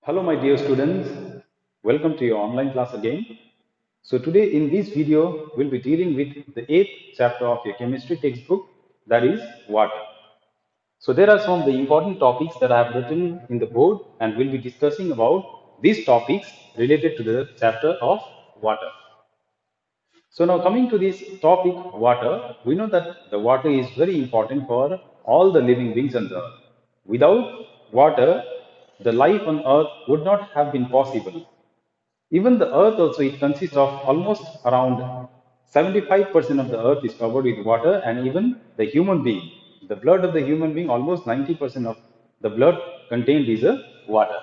Hello, my dear students. Welcome to your online class again. So today in this video, we'll be dealing with the eighth chapter of your chemistry textbook, that is water. So there are some of the important topics that I have written in the board, and we'll be discussing about these topics related to the chapter of water. So now coming to this topic, water, we know that the water is very important for all the living beings on the earth. Without water, the life on earth would not have been possible. Even the earth also, it consists of almost around 75% of the earth is covered with water, and even the human being, the blood of the human being, almost 90% of the blood contained is a water.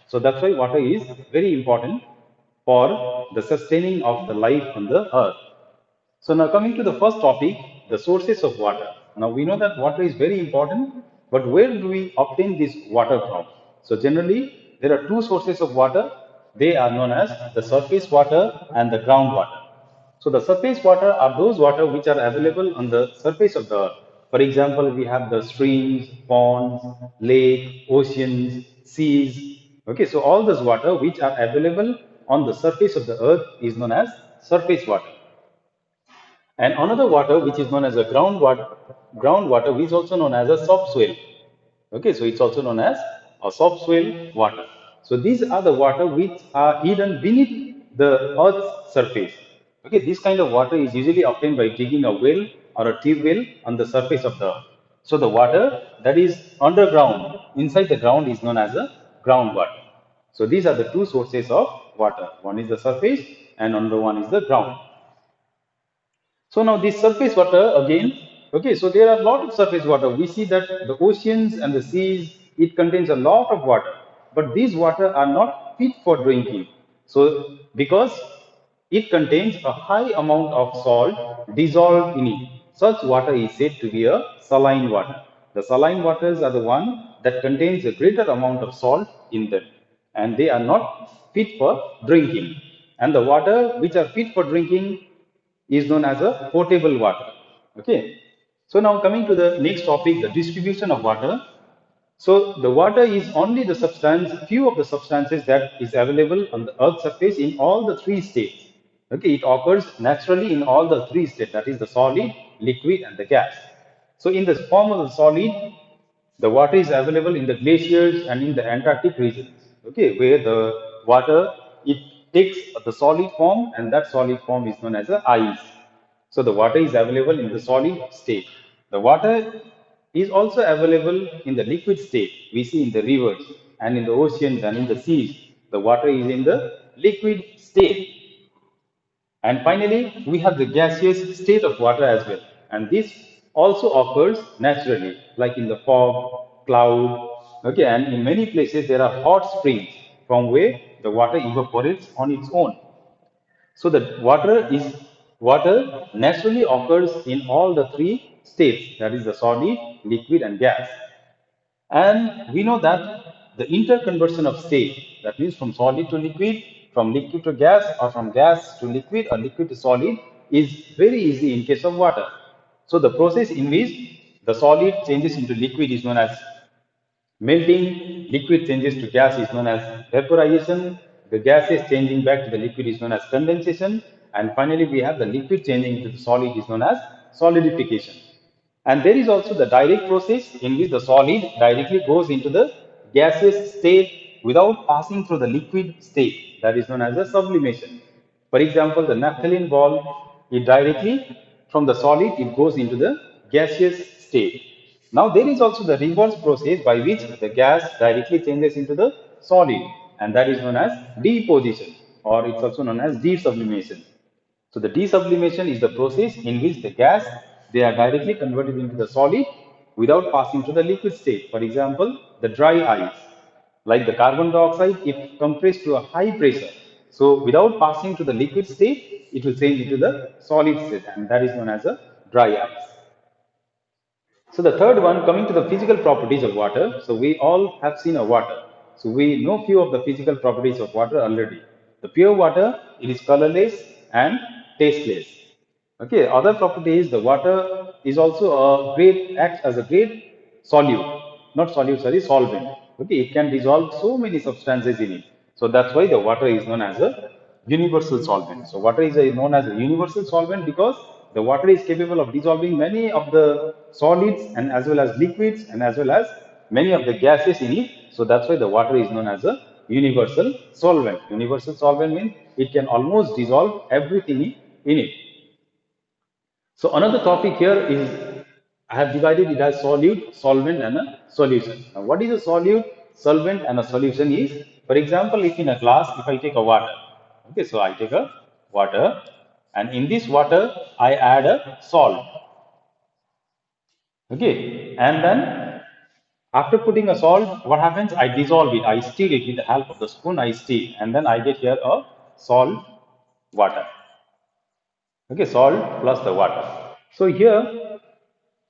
So that's why water is very important for the sustaining of the life on the earth. So now coming to the first topic, the sources of water. Now we know that water is very important, but where do we obtain this water from? So generally, there are two sources of water. They are known as the surface water and the groundwater. So the surface water are those water which are available on the surface of the earth. For example, we have the streams, ponds, lake, oceans, seas. Okay, so all this water which are available on the surface of the earth is known as surface water. And another water which is known as a groundwater is also known as a subsoil. Okay, so it's also known as a subsoil water. So these are the water which are hidden beneath the earth's surface. Okay, this kind of water is usually obtained by digging a well or a tube well on the surface of the earth. So the water that is underground, inside the ground, is known as a groundwater. So these are the two sources of water. One is the surface and another one is the ground. So now this surface water again, okay, so there are a lot of surface water. We see that the oceans and the seas, it contains a lot of water, but these water are not fit for drinking. So because it contains a high amount of salt dissolved in it. Such water is said to be a saline water. The saline waters are the one that contains a greater amount of salt in them, and they are not fit for drinking. And the water which are fit for drinking is known as a potable water. Okay. So now coming to the next topic, the distribution of water. So the water is only the substance, few of the substances that is available on the earth's surface in all the three states. Okay, it occurs naturally in all the three states, that is the solid, liquid, and the gas. So in the form of the solid, the water is available in the glaciers and in the Antarctic regions. Okay, where the water, it takes the solid form, and that solid form is known as the ice. So the water is available in the solid state. The water is also available in the liquid state. We see in the rivers and in the oceans and in the seas. The water is in the liquid state. And finally, we have the gaseous state of water as well. And this also occurs naturally, like in the fog, cloud. Okay, and in many places there are hot springs from where the water evaporates on its own. So the water naturally occurs in all the three states, that is the solid, liquid, and gas. And we know that the interconversion of state, that means from solid to liquid, from liquid to gas, or from gas to liquid, or liquid to solid, is very easy in case of water. So the process in which the solid changes into liquid is known as melting. Liquid changes to gas is known as vaporization. The gas is changing back to the liquid is known as condensation. And finally, we have the liquid changing into the solid is known as solidification. And there is also the direct process in which the solid directly goes into the gaseous state without passing through the liquid state. That is known as the sublimation. For example, the naphthalene ball, it directly from the solid, it goes into the gaseous state. Now there is also the reverse process by which the gas directly changes into the solid, and that is known as deposition, or it's also known as desublimation. So the desublimation is the process in which the gas, they are directly converted into the solid without passing to the liquid state. For example, the dry ice, like the carbon dioxide, if compressed to a high pressure, so without passing to the liquid state, it will change into the solid state, and that is known as a dry ice. So the third one, coming to the physical properties of water. So we all have seen a water. So we know few of the physical properties of water already. The pure water, it is colorless and tasteless. Okay, other property is the water is also a great, acts as a great solute, not solute, sorry, solvent. Okay, it can dissolve so many substances in it. So that's why the water is known as a universal solvent. So water is known as a universal solvent because the water is capable of dissolving many of the solids and as well as liquids and as well as many of the gases in it. So that's why the water is known as a universal solvent. Universal solvent means it can almost dissolve everything in it. So another topic here is I have divided it as solute, solvent, and a solution. Now, what is a solute, solvent, and a solution is, for example, if in a glass, if I take a water, okay, so I take a water, and in this water I add a salt, okay, and then after putting a salt, what happens? I dissolve it, I stir it with the help of the spoon, I stir, and then I get here a salt water, okay, salt plus the water. So here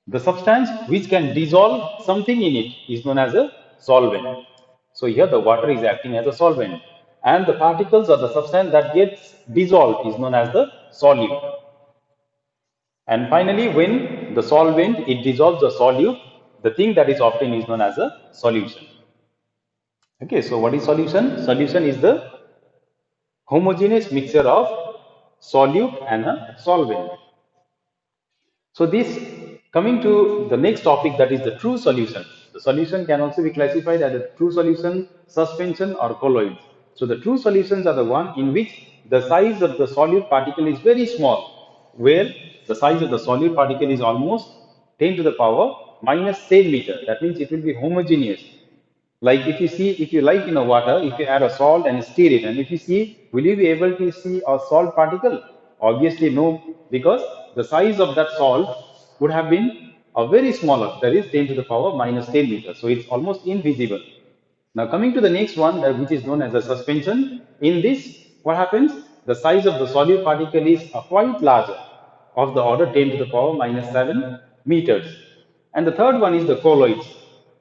the substance which can dissolve something in it is known as a solvent. So here the water is acting as a solvent and the particles or the substance that gets dissolved is known as the solute. And finally when the solvent it dissolves the solute, the thing that is obtained is known as a solution. Okay, so what is solution? Solution is the homogeneous mixture of solute and a solvent. So this coming to the next topic that is the true solution. The solution can also be classified as a true solution, suspension or colloids. So the true solutions are the one in which the size of the solute particle is very small, where the size of the solute particle is almost 10 to the power minus 10 meter. That means it will be homogeneous. Like if you see, if you like in a water, if you add a salt and stir it, and if you see, will you be able to see a salt particle? Obviously no, because the size of that salt would have been a very smaller, that is 10 to the power minus 10 meters. So it's almost invisible. Now coming to the next one, which is known as a suspension. In this, what happens? The size of the solute particle is quite larger, of the order 10 to the power minus 7 meters. And the third one is the colloids.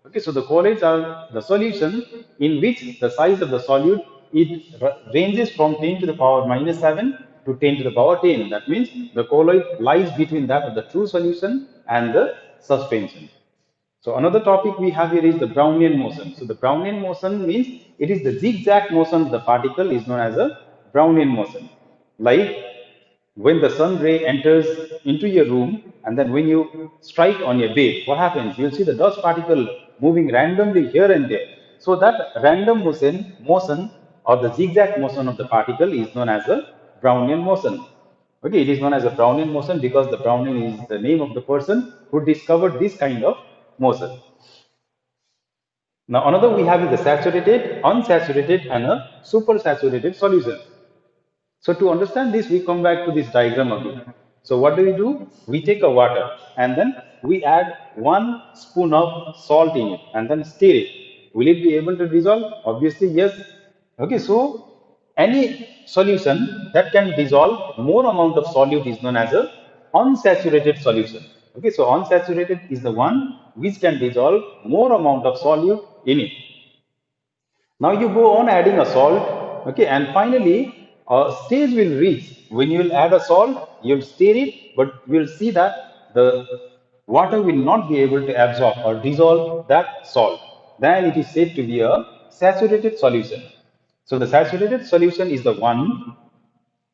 Okay, so the colloids are the solution in which the size of the solute it ranges from 10 to the power minus 7 to 10 to the power 10. That means the colloid lies between that of the true solution and the suspension. So another topic we have here is the Brownian motion. So the Brownian motion means it is the zigzag motion of the particle is known as a Brownian motion. Like when the sun ray enters into your room and then when you strike on your bed, what happens? You'll see the dust particle moving randomly here and there. So that random motion or the zigzag motion of the particle is known as a Brownian motion. Okay, it is known as a Brownian motion because the Brownian is the name of the person who discovered this kind of motion. Now another we have is the saturated, unsaturated and a supersaturated solution. So to understand this, we come back to this diagram again. So what do? We take a water and then we add 1 spoon of salt in it and then stir it. Will it be able to dissolve? Obviously, yes. Okay, so any solution that can dissolve more amount of solute is known as a unsaturated solution. Okay, so unsaturated is the one which can dissolve more amount of solute in it. Now you go on adding a salt, okay, and finally a stage will reach when you will add a salt, you'll stir it, but we'll see that the water will not be able to absorb or dissolve that salt. Then it is said to be a saturated solution. So the saturated solution is the one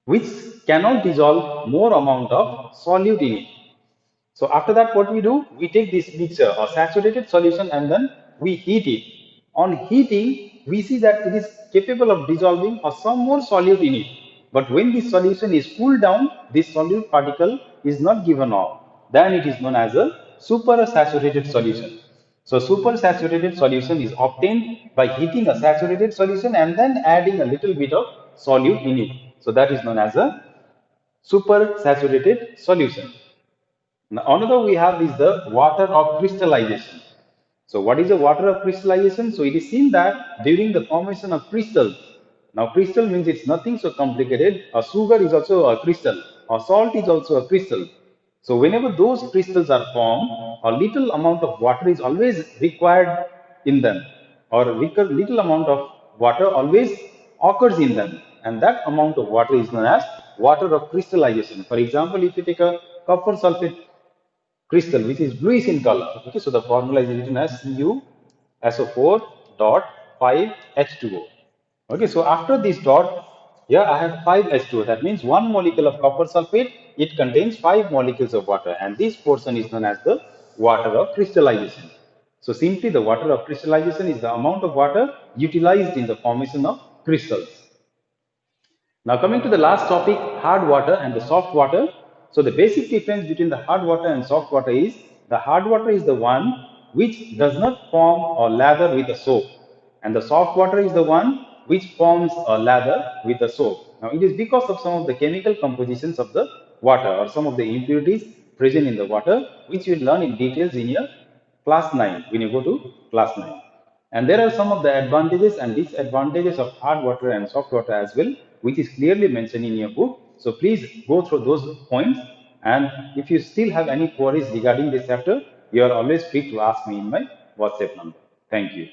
which cannot dissolve more amount of solute in it. So after that, what we do? We take this mixture or saturated solution and then we heat it. On heating, we see that it is capable of dissolving or some more solute in it. But when this solution is cooled down, this solute particle is not given off. Then it is known as a supersaturated solution. So supersaturated solution is obtained by heating a saturated solution and then adding a little bit of solute in it. So that is known as a supersaturated solution. Now, another we have is the water of crystallization. So, what is the water of crystallization? So, it is seen that during the formation of crystals, now crystal means it's nothing so complicated. A sugar is also a crystal, a salt is also a crystal. So, whenever those crystals are formed, a little amount of water is always required in them, or a little amount of water always occurs in them, and that amount of water is known as water of crystallization. For example, if you take a copper sulfate crystal which is bluish in color. Okay, so the formula is written as CuSO4 dot 5 H2O. Okay, so after this dot, here I have 5 H2O. That means one molecule of copper sulfate, it contains 5 molecules of water, and this portion is known as the water of crystallization. So simply the water of crystallization is the amount of water utilized in the formation of crystals. Now coming to the last topic, hard water and the soft water. So the basic difference between the hard water and soft water is the hard water is the one which does not form or lather with the soap, and the soft water is the one which forms a lather with the soap. Now it is because of some of the chemical compositions of the water or some of the impurities present in the water, which you will learn in details in your class 9 when you go to class 9. And there are some of the advantages and disadvantages of hard water and soft water as well, which is clearly mentioned in your book. So please go through those points. And if you still have any queries regarding this chapter, you are always free to ask me in my WhatsApp number. Thank you.